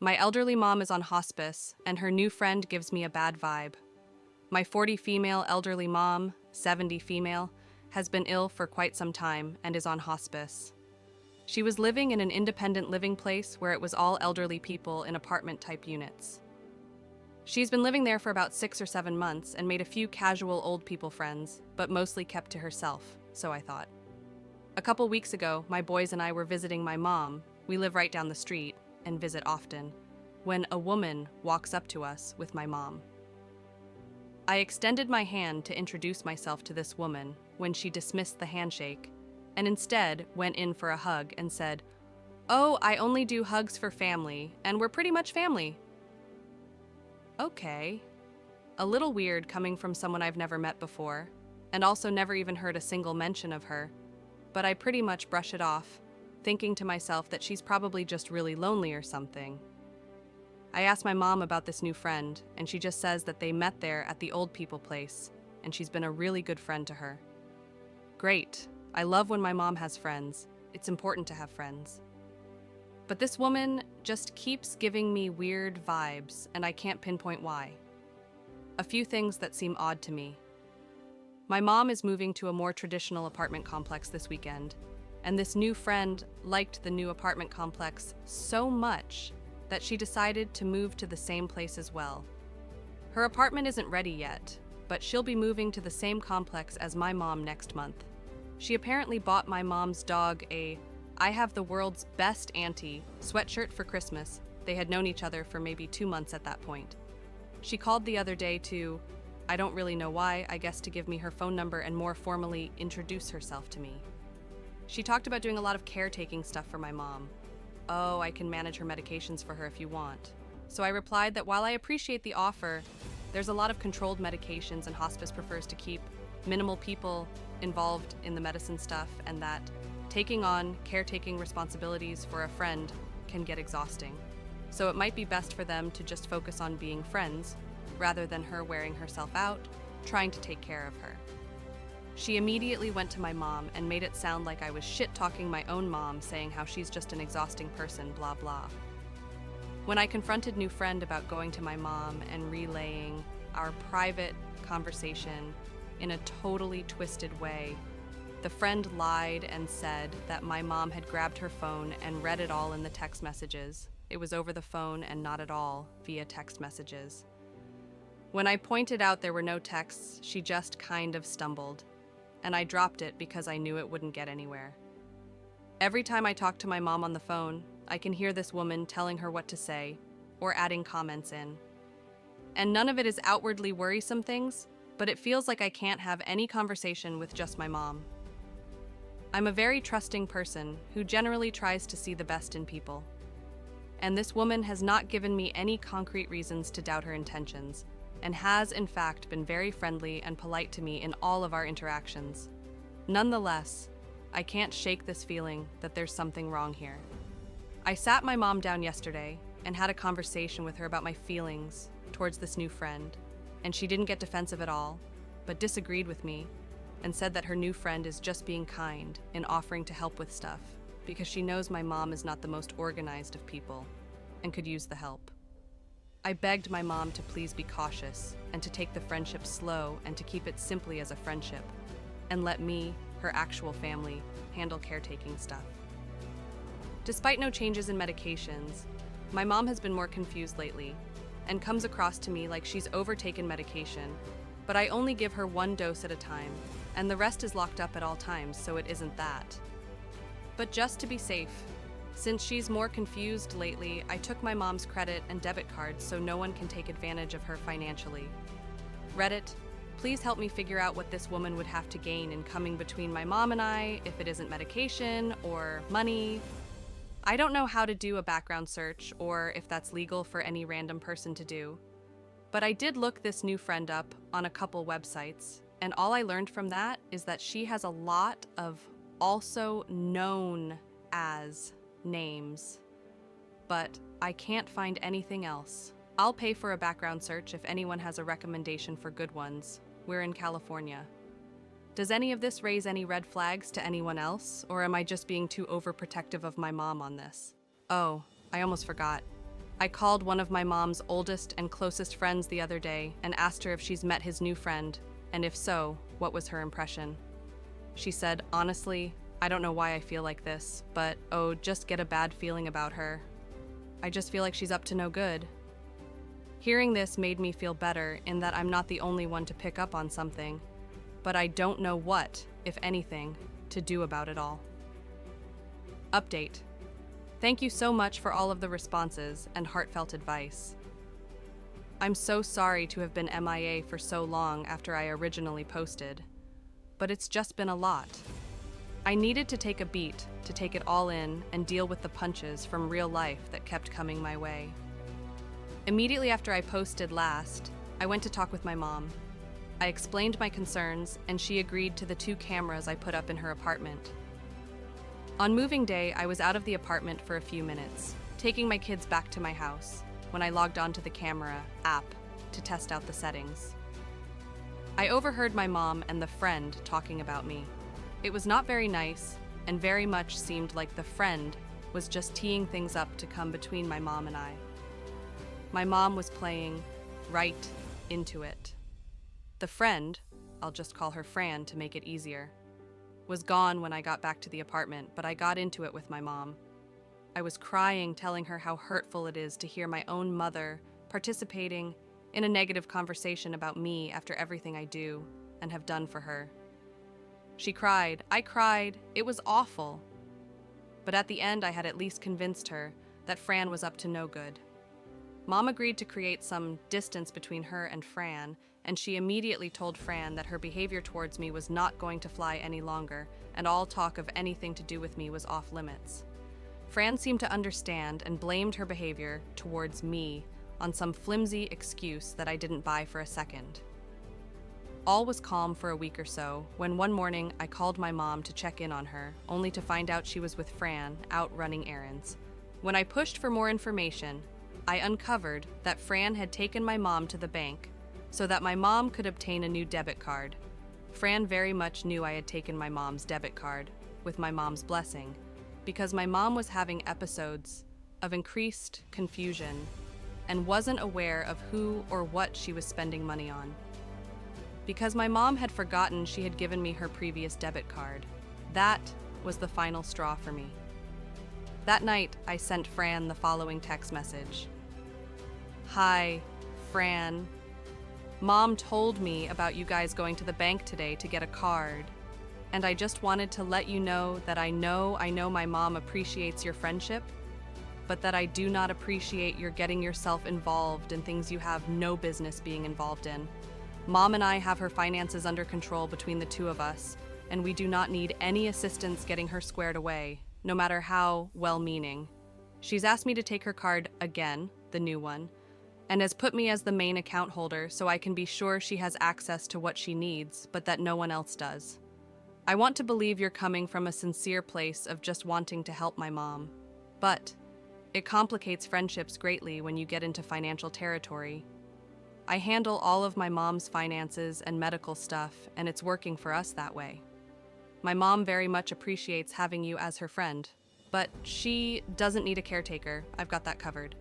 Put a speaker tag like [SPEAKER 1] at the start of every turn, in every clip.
[SPEAKER 1] My elderly mom is on hospice, and her new friend gives me a bad vibe. My 40 female elderly mom, 70 female, has been ill for quite some time and is on hospice. She was living in an independent living place where it was all elderly people in apartment-type units. She's been living there for about 6 or 7 months and made a few casual old people friends, but mostly kept to herself, so I thought. A couple weeks ago, my boys and I were visiting my mom, we live right down the street, and visit often, when a woman walks up to us with my mom. I extended my hand to introduce myself to this woman when she dismissed the handshake, and instead went in for a hug and said, "Oh, I only do hugs for family, and we're pretty much family." Okay. A little weird coming from someone I've never met before, and also never even heard a single mention of her, but I pretty much brush it off, thinking to myself that she's probably just really lonely or something. I asked my mom about this new friend, and she just says that they met there at the old people place, and she's been a really good friend to her. Great. I love when my mom has friends. It's important to have friends. But this woman just keeps giving me weird vibes, and I can't pinpoint why. A few things that seem odd to me. My mom is moving to a more traditional apartment complex this weekend, and this new friend liked the new apartment complex so much that she decided to move to the same place as well. Her apartment isn't ready yet, but she'll be moving to the same complex as my mom next month. She apparently bought my mom's dog a "I have the world's best auntie" sweatshirt for Christmas. They had known each other for maybe 2 months at that point. She called the other day to, I don't really know why, I guess to give me her phone number and more formally introduce herself to me. She talked about doing a lot of caretaking stuff for my mom. "Oh, I can manage her medications for her if you want." So I replied that while I appreciate the offer, there's a lot of controlled medications and hospice prefers to keep minimal people involved in the medicine stuff, and that taking on caretaking responsibilities for a friend can get exhausting. So it might be best for them to just focus on being friends, rather than her wearing herself out, trying to take care of her. She immediately went to my mom and made it sound like I was shit-talking my own mom, saying how she's just an exhausting person, blah blah. When I confronted new friend about going to my mom and relaying our private conversation in a totally twisted way, the friend lied and said that my mom had grabbed her phone and read it all in the text messages. It was over the phone and not at all via text messages. When I pointed out there were no texts, she just kind of stumbled, and I dropped it because I knew it wouldn't get anywhere. Every time I talk to my mom on the phone, I can hear this woman telling her what to say or adding comments in. And none of it is outwardly worrisome things, but it feels like I can't have any conversation with just my mom. I'm a very trusting person who generally tries to see the best in people. And this woman has not given me any concrete reasons to doubt her intentions, and has in fact been very friendly and polite to me in all of our interactions. Nonetheless, I can't shake this feeling that there's something wrong here. I sat my mom down yesterday and had a conversation with her about my feelings towards this new friend, and she didn't get defensive at all, but disagreed with me and said that her new friend is just being kind in offering to help with stuff because she knows my mom is not the most organized of people and could use the help. I begged my mom to please be cautious and to take the friendship slow and to keep it simply as a friendship and let me, her actual family, handle caretaking stuff. Despite no changes in medications, my mom has been more confused lately and comes across to me like she's overtaken medication, but I only give her 1 dose at a time, and the rest is locked up at all times, so it isn't that. But just to be safe, since she's more confused lately, I took my mom's credit and debit cards so no one can take advantage of her financially. Reddit, please help me figure out what this woman would have to gain in coming between my mom and I, if it isn't medication or money. I don't know how to do a background search or if that's legal for any random person to do, but I did look this new friend up on a couple websites, and all I learned from that is that she has a lot of also known as names, but I can't find anything else. I'll pay for a background search if anyone has a recommendation for good ones. We're in California. Does any of this raise any red flags to anyone else, or am I just being too overprotective of my mom on this? Oh, I almost forgot. I called one of my mom's oldest and closest friends the other day and asked her if she's met his new friend, and if so, what was her impression. She said, "Honestly, I don't know why I feel like this, but just get a bad feeling about her. I just feel like she's up to no good." Hearing this made me feel better in that I'm not the only one to pick up on something, but I don't know what, if anything, to do about it all. Update. Thank you so much for all of the responses and heartfelt advice. I'm so sorry to have been MIA for so long after I originally posted, but it's just been a lot. I needed to take a beat to take it all in and deal with the punches from real life that kept coming my way. Immediately after I posted last, I went to talk with my mom. I explained my concerns, and she agreed to the 2 cameras I put up in her apartment. On moving day, I was out of the apartment for a few minutes, taking my kids back to my house, when I logged onto the camera app to test out the settings. I overheard my mom and the friend talking about me. It was not very nice, and very much seemed like the friend was just teeing things up to come between my mom and I. My mom was playing right into it. The friend, I'll just call her Fran to make it easier, was gone when I got back to the apartment, but I got into it with my mom. I was crying, telling her how hurtful it is to hear my own mother participating in a negative conversation about me after everything I do and have done for her. She cried, I cried, it was awful. But at the end, I had at least convinced her that Fran was up to no good. Mom agreed to create some distance between her and Fran, and she immediately told Fran that her behavior towards me was not going to fly any longer, and all talk of anything to do with me was off limits. Fran seemed to understand and blamed her behavior towards me on some flimsy excuse that I didn't buy for a second. All was calm for a week or so, when one morning I called my mom to check in on her, only to find out she was with Fran, out running errands. When I pushed for more information, I uncovered that Fran had taken my mom to the bank so that my mom could obtain a new debit card. Fran very much knew I had taken my mom's debit card, with my mom's blessing, because my mom was having episodes of increased confusion and wasn't aware of who or what she was spending money on. Because my mom had forgotten she had given me her previous debit card, that was the final straw for me. That night, I sent Fran the following text message. "Hi, Fran. Mom told me about you guys going to the bank today to get a card, and I just wanted to let you know that I know my mom appreciates your friendship, but that I do not appreciate your getting yourself involved in things you have no business being involved in. Mom and I have her finances under control between the 2 of us, and we do not need any assistance getting her squared away, no matter how well-meaning. She's asked me to take her card again, the new one, and has put me as the main account holder so I can be sure she has access to what she needs, but that no one else does. I want to believe you're coming from a sincere place of just wanting to help my mom, but it complicates friendships greatly when you get into financial territory. I handle all of my mom's finances and medical stuff, and it's working for us that way. My mom very much appreciates having you as her friend, but she doesn't need a caretaker. I've got that covered.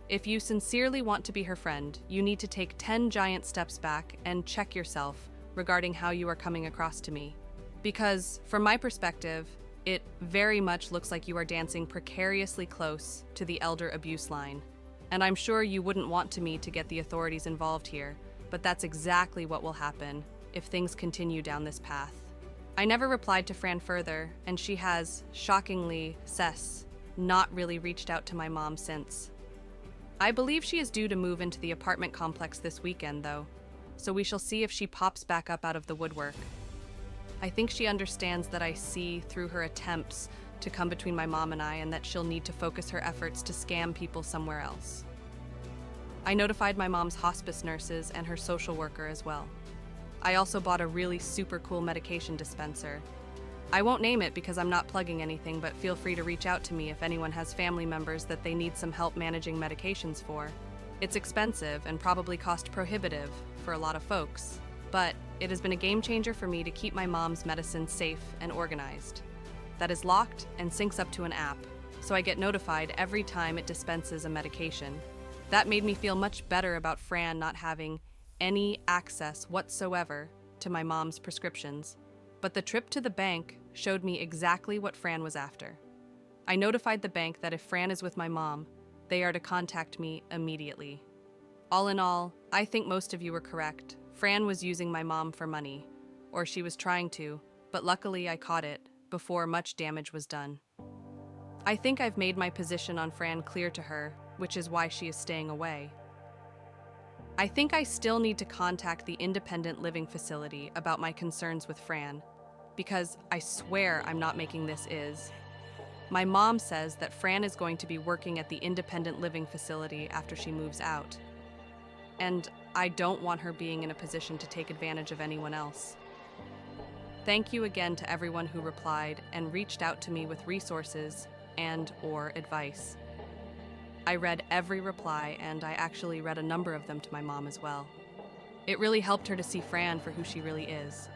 [SPEAKER 1] If you sincerely want to be her friend, you need to take 10 giant steps back and check yourself regarding how you are coming across to me. Because, from my perspective, it very much looks like you are dancing precariously close to the elder abuse line. And I'm sure you wouldn't want me to get the authorities involved here, but that's exactly what will happen if things continue down this path. I never replied to Fran further, and she has, shockingly, not really reached out to my mom since. I believe she is due to move into the apartment complex this weekend, though, so we shall see if she pops back up out of the woodwork. I think she understands that I see through her attempts to come between my mom and I, and that she'll need to focus her efforts to scam people somewhere else. I notified my mom's hospice nurses and her social worker as well. I also bought a really super cool medication dispenser. I won't name it because I'm not plugging anything, but feel free to reach out to me if anyone has family members that they need some help managing medications for. It's expensive and probably cost prohibitive for a lot of folks, but it has been a game changer for me to keep my mom's medicine safe and organized. That is locked and syncs up to an app, so I get notified every time it dispenses a medication, That made me feel much better about Fran not having any access whatsoever to my mom's prescriptions. But the trip to the bank showed me exactly what Fran was after. I notified the bank that if Fran is with my mom, they are to contact me immediately. All in all, I think most of you were correct. Fran was using my mom for money, or she was trying to, but luckily I caught it before much damage was done. I think I've made my position on Fran clear to her, which is why she is staying away. I think I still need to contact the independent living facility about my concerns with Fran, because I swear I'm not making this is. My mom says that Fran is going to be working at the independent living facility after she moves out. And I don't want her being in a position to take advantage of anyone else. Thank you again to everyone who replied and reached out to me with resources and/or advice. I read every reply, and I actually read a number of them to my mom as well. It really helped her to see Fran for who she really is.